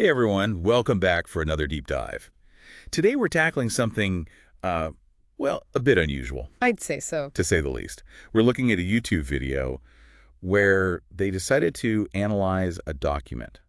Hey everyone, welcome back for another deep dive. Today we're tackling something, well, a bit unusual, I'd say so. to say the least. We're looking at a YouTube video where they decided to analyze a document.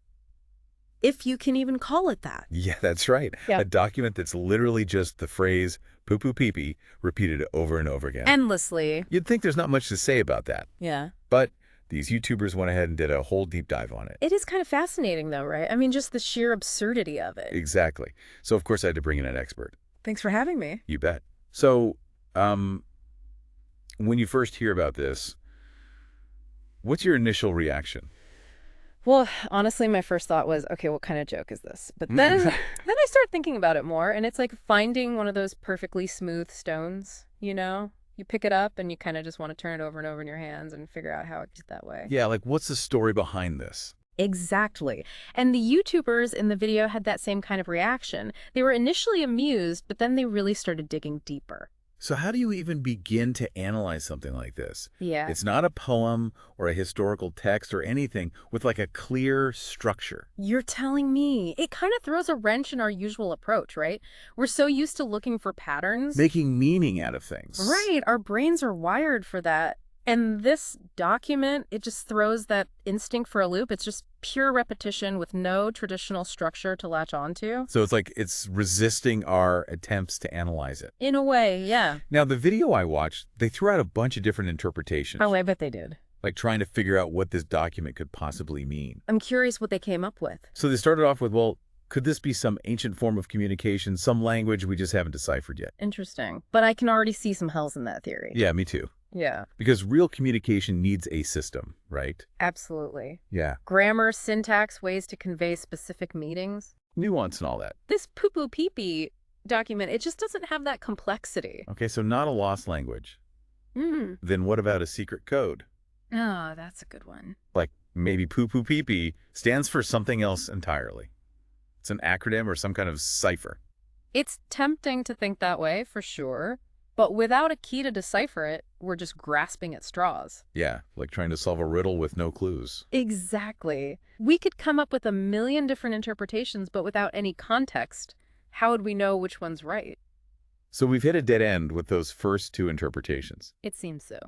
If you can even call it that. Yeah, that's right. Yeah. A document that's literally just the phrase "Poopoo Peepee" repeated over and over again. Endlessly. You'd think there's not much to say about that, Yeah. but these YouTubers went ahead and did a whole deep dive on it. It is kind of fascinating, though, right? I mean, just the sheer absurdity of it. Exactly. So of course I had to bring in an expert. Thanks for having me. You bet. So, when you first hear about this, what's your initial reaction? Well, honestly, my first thought was, okay, what kind of joke is this? But then I started thinking about it more, and it's like finding one of those perfectly smooth stones, you know? You pick it up and you kind of just want to turn it over and over in your hands and figure out how it gets that way. Yeah, like what's the story behind this? Exactly. And the YouTubers in the video had that same kind of reaction. They were initially amused, but then they really started digging deeper. So how do you even begin to analyze something like this? Yeah. It's not a poem or a historical text or anything with like a clear structure. You're telling me. It kind of throws a wrench in our usual approach, right? We're so used to looking for patterns. Making meaning out of things. Right. Our brains are wired for that. And this document, it just throws that instinct for a loop. It's just pure repetition with no traditional structure to latch onto. So it's like it's resisting our attempts to analyze it. In a way, yeah. Now, the video I watched, they threw out a bunch of different interpretations. Oh, I bet they did. Like trying to figure out what this document could possibly mean. I'm curious what they came up with. So they started off with, well, could this be some ancient form of communication, some language we just haven't deciphered yet? Interesting. But I can already see some hells in that theory. Yeah, me too. Yeah. Because real communication needs a system, right? Absolutely. Yeah. Grammar, syntax, ways to convey specific meanings. Nuance and all that. This Poopoo Peepee document, it just doesn't have that complexity. Okay, so not a lost language. Hmm. Then what about a secret code? Oh, that's a good one. Like maybe Poopoo Peepee stands for something else entirely. It's an acronym or some kind of cipher. It's tempting to think that way, for sure. But without a key to decipher it, we're just grasping at straws. Yeah, like trying to solve a riddle with no clues. Exactly. We could come up with a million different interpretations, but without any context, how would we know which one's right? So we've hit a dead end with those first two interpretations. It seems so.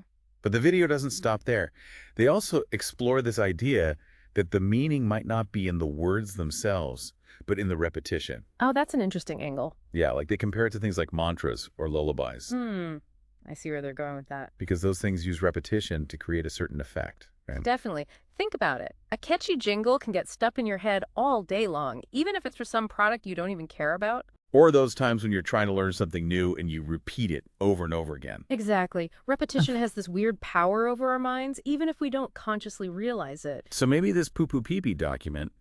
But the video doesn't stop there. They also explore this idea that the meaning might not be in the words themselves, but in the repetition. Oh, that's an interesting angle. Yeah, like they compare it to things like mantras or lullabies, I see where they're going with that. because those things use repetition to create a certain effect. Right? Definitely. Think about it. A catchy jingle can get stuck in your head all day long, even if it's for some product you don't even care about. Or those times when you're trying to learn something new and you repeat it over and over again. Exactly. Repetition has this weird power over our minds, even if we don't consciously realize it. So maybe this Poopoo Peepee document,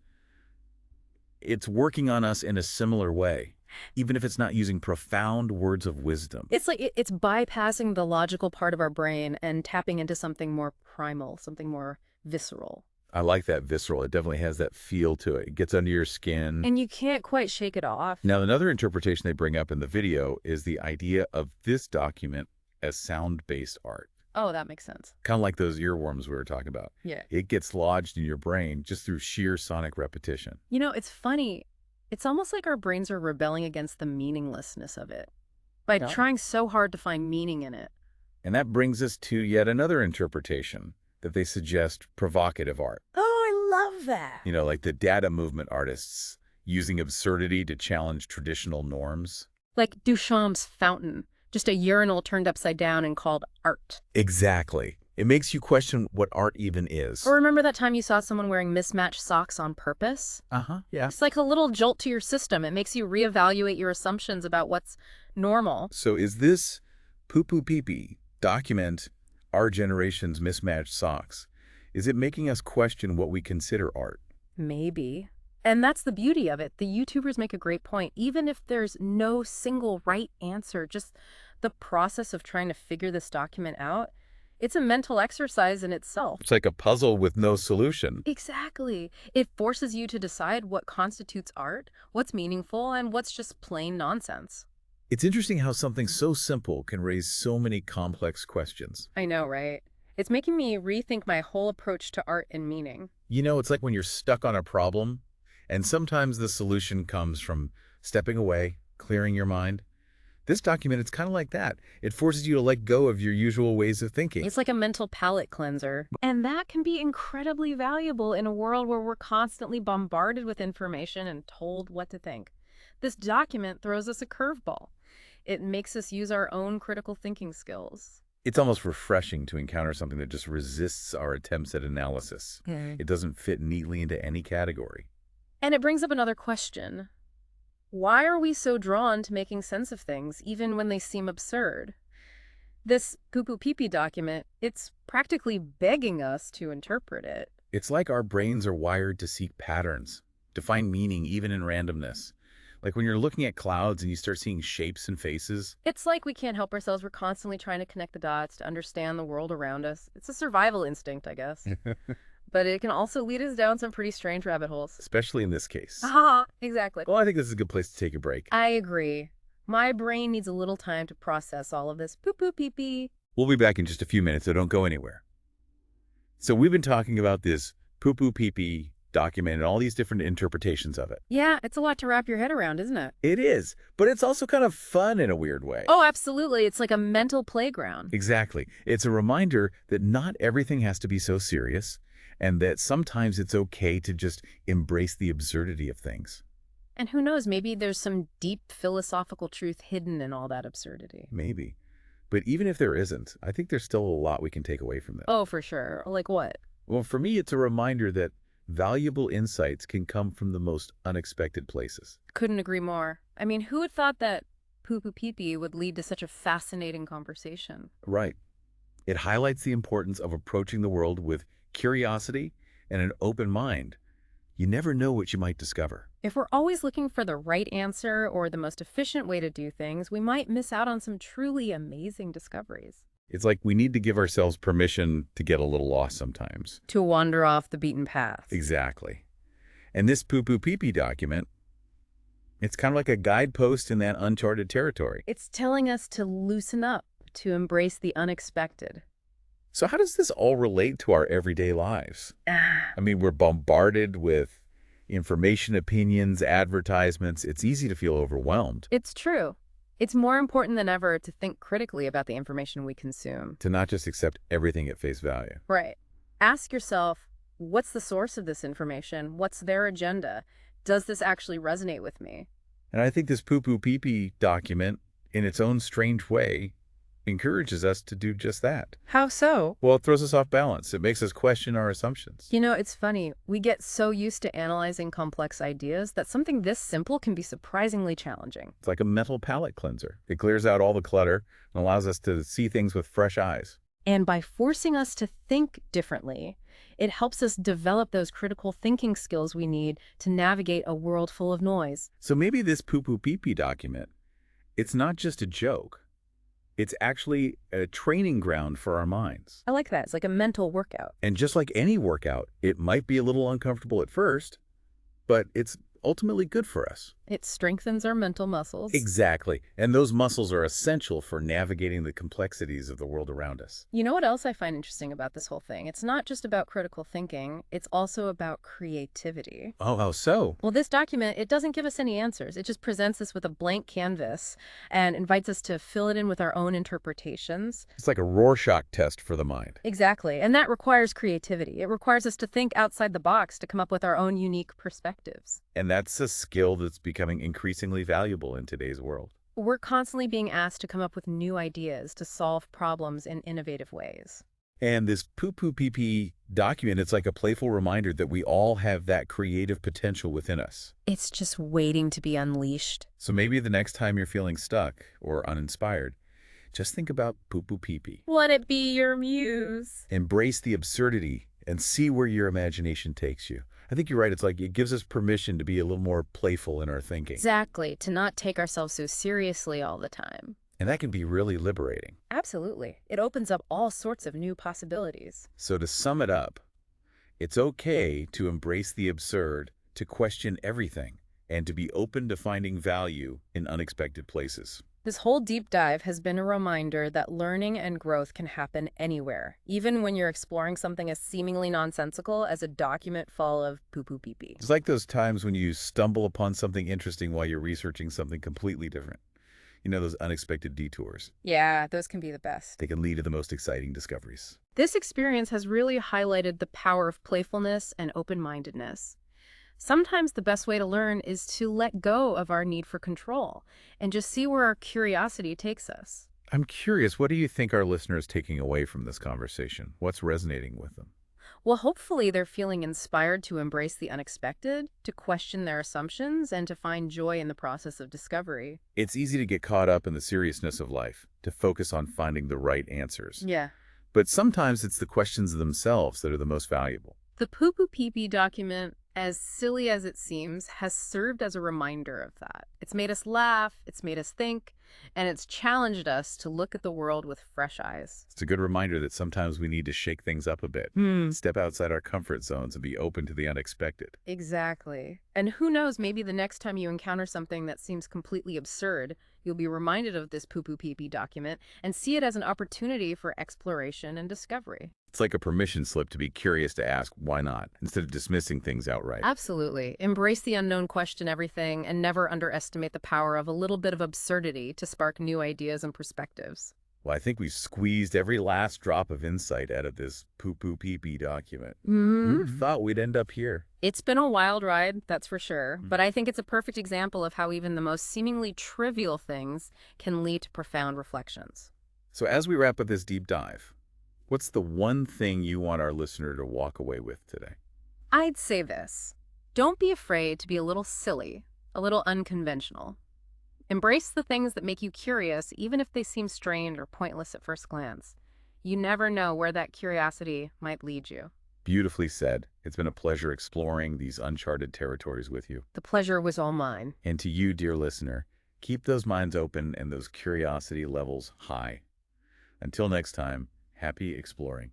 it's working on us in a similar way, even if it's not using profound words of wisdom. It's like it's bypassing the logical part of our brain and tapping into something more primal, something more visceral. I like that visceral. It definitely has that feel to it. It gets under your skin. And you can't quite shake it off. Now, another interpretation they bring up in the video is the idea of this document as sound-based art. Oh, that makes sense. Kind of like those earworms we were talking about. Yeah. It gets lodged in your brain just through sheer sonic repetition. You know, it's funny. It's almost like our brains are rebelling against the meaninglessness of it by Yeah. trying so hard to find meaning in it. And that brings us to yet another interpretation that they suggest provocative art. Oh, I love that. You know, like the data movement artists using absurdity to challenge traditional norms. Like Duchamp's fountain, just a urinal turned upside down and called art. Exactly. It makes you question what art even is. Or remember that time you saw someone wearing mismatched socks on purpose? Yeah. It's like a little jolt to your system. It makes you reevaluate your assumptions about what's normal. So is this Poopoo Peepee document our generation's mismatched socks? Is it making us question what we consider art? Maybe. And that's the beauty of it. The YouTubers make a great point. Even if there's no single right answer, just the process of trying to figure this document out, it's a mental exercise in itself. It's like a puzzle with no solution. Exactly. It forces you to decide what constitutes art, what's meaningful, and what's just plain nonsense. It's interesting how something so simple can raise so many complex questions. I know, right? It's making me rethink my whole approach to art and meaning. You know, it's like when you're stuck on a problem And sometimes the solution comes from stepping away, clearing your mind. This document, it's kind of like that. It forces you to let go of your usual ways of thinking. It's like a mental palate cleanser. And that can be incredibly valuable in a world where we're constantly bombarded with information and told what to think. This document throws us a curveball. It makes us use our own critical thinking skills. It's almost refreshing to encounter something that just resists our attempts at analysis. It doesn't fit neatly into any category. And it brings up another question. Why are we so drawn to making sense of things, even when they seem absurd? This Poopoo Peepee document, it's practically begging us to interpret it. It's like our brains are wired to seek patterns, to find meaning even in randomness. Like when you're looking at clouds and you start seeing shapes and faces. It's like we can't help ourselves. We're constantly trying to connect the dots to understand the world around us. It's a survival instinct, I guess. But it can also lead us down some pretty strange rabbit holes. Especially in this case. Aha, exactly. Well, I think this is a good place to take a break. I agree. My brain needs a little time to process all of this. Poopoo Peepee. We'll be back in just a few minutes, so don't go anywhere. So we've been talking about this Poopoo Peepee document and all these different interpretations of it. Yeah, it's a lot to wrap your head around, isn't it? It is, but it's also kind of fun in a weird way. Oh, absolutely. It's like a mental playground. Exactly. It's a reminder that not everything has to be so serious, and that sometimes it's okay to just embrace the absurdity of things. And who knows, maybe there's some deep philosophical truth hidden in all that absurdity. Maybe. But even if there isn't, I think there's still a lot we can take away from this. Oh, for sure. Like what? Well, for me, it's a reminder that valuable insights can come from the most unexpected places. Couldn't agree more. I mean, who had thought that Poopoo Peepee would lead to such a fascinating conversation? Right. It highlights the importance of approaching the world with curiosity and an open mind. You never know what you might discover. If we're always looking for the right answer or the most efficient way to do things, we might miss out on some truly amazing discoveries. It's like we need to give ourselves permission to get a little lost sometimes. To wander off the beaten path. Exactly. And this Poopoo Peepee document, it's kind of like a guidepost in that uncharted territory. It's telling us to loosen up, to embrace the unexpected. So how does this all relate to our everyday lives? I mean, we're bombarded with information, opinions, advertisements. It's easy to feel overwhelmed. It's true. It's more important than ever to think critically about the information we consume. To not just accept everything at face value. Right. Ask yourself, what's the source of this information? What's their agenda? Does this actually resonate with me? And I think this Poopoo Peepee document, in its own strange way, encourages us to do just that. How so? Well, it throws us off balance. It makes us question our assumptions. You know, it's funny. We get so used to analyzing complex ideas that something this simple can be surprisingly challenging. It's like a mental palate cleanser. It clears out all the clutter and allows us to see things with fresh eyes. And by forcing us to think differently, it helps us develop those critical thinking skills we need to navigate a world full of noise. So maybe this Poopoo Peepee document, it's not just a joke. It's actually a training ground for our minds. I like that. It's like a mental workout. And just like any workout, it might be a little uncomfortable at first, but it's ultimately good for us. It strengthens our mental muscles. Exactly. And those muscles are essential for navigating the complexities of the world around us. You know what else I find interesting about this whole thing? It's not just about critical thinking. It's also about creativity. Oh, how so? Well, this document, it doesn't give us any answers. It just presents us with a blank canvas and invites us to fill it in with our own interpretations. It's like a Rorschach test for the mind. Exactly. And that requires creativity. It requires us to think outside the box to come up with our own unique perspectives. And that's a skill that's becoming increasingly valuable in today's world. We're constantly being asked to come up with new ideas to solve problems in innovative ways. And this Poopoo Peepee document, it's like a playful reminder that we all have that creative potential within us. It's just waiting to be unleashed. So maybe the next time you're feeling stuck or uninspired, just think about Poopoo Peepee. Let it be your muse. Embrace the absurdity and see where your imagination takes you. I think you're right. It's like it gives us permission to be a little more playful in our thinking. Exactly. To not take ourselves so seriously all the time. And that can be really liberating. Absolutely. It opens up all sorts of new possibilities. So to sum it up, it's okay to embrace the absurd, to question everything, and to be open to finding value in unexpected places. This whole deep dive has been a reminder that learning and growth can happen anywhere, even when you're exploring something as seemingly nonsensical as a document full of poo-poo pee-pee. It's like those times when you stumble upon something interesting while you're researching something completely different. You know, those unexpected detours. Yeah, those can be the best. They can lead to the most exciting discoveries. This experience has really highlighted the power of playfulness and open-mindedness. Sometimes the best way to learn is to let go of our need for control and just see where our curiosity takes us. I'm curious, what do you think our listeners taking away from this conversation? What's resonating with them? Well, hopefully they're feeling inspired to embrace the unexpected, to question their assumptions, and to find joy in the process of discovery. It's easy to get caught up in the seriousness of life, to focus on finding the right answers. Yeah. But sometimes it's the questions themselves that are the most valuable. The Poopoo Peepee document, as silly as it seems, has served as a reminder of that. It's made us laugh, it's made us think, and it's challenged us to look at the world with fresh eyes. It's a good reminder that sometimes we need to shake things up a bit, step outside our comfort zones and be open to the unexpected. Exactly. And who knows, maybe the next time you encounter something that seems completely absurd, you'll be reminded of this Poopoo Peepee document and see it as an opportunity for exploration and discovery. It's like a permission slip to be curious, to ask why not, instead of dismissing things outright. Absolutely. Embrace the unknown, question everything, and never underestimate the power of a little bit of absurdity to spark new ideas and perspectives. Well, I think we've squeezed every last drop of insight out of this Poopoo Peepee document. Mm-hmm. Who thought we'd end up here? It's been a wild ride, that's for sure, but I think it's a perfect example of how even the most seemingly trivial things can lead to profound reflections. So as we wrap up this deep dive, what's the one thing you want our listener to walk away with today? I'd say this. Don't be afraid to be a little silly, a little unconventional. Embrace the things that make you curious, even if they seem strange or pointless at first glance. You never know where that curiosity might lead you. Beautifully said. It's been a pleasure exploring these uncharted territories with you. The pleasure was all mine. And to you, dear listener, keep those minds open and those curiosity levels high. Until next time, happy exploring.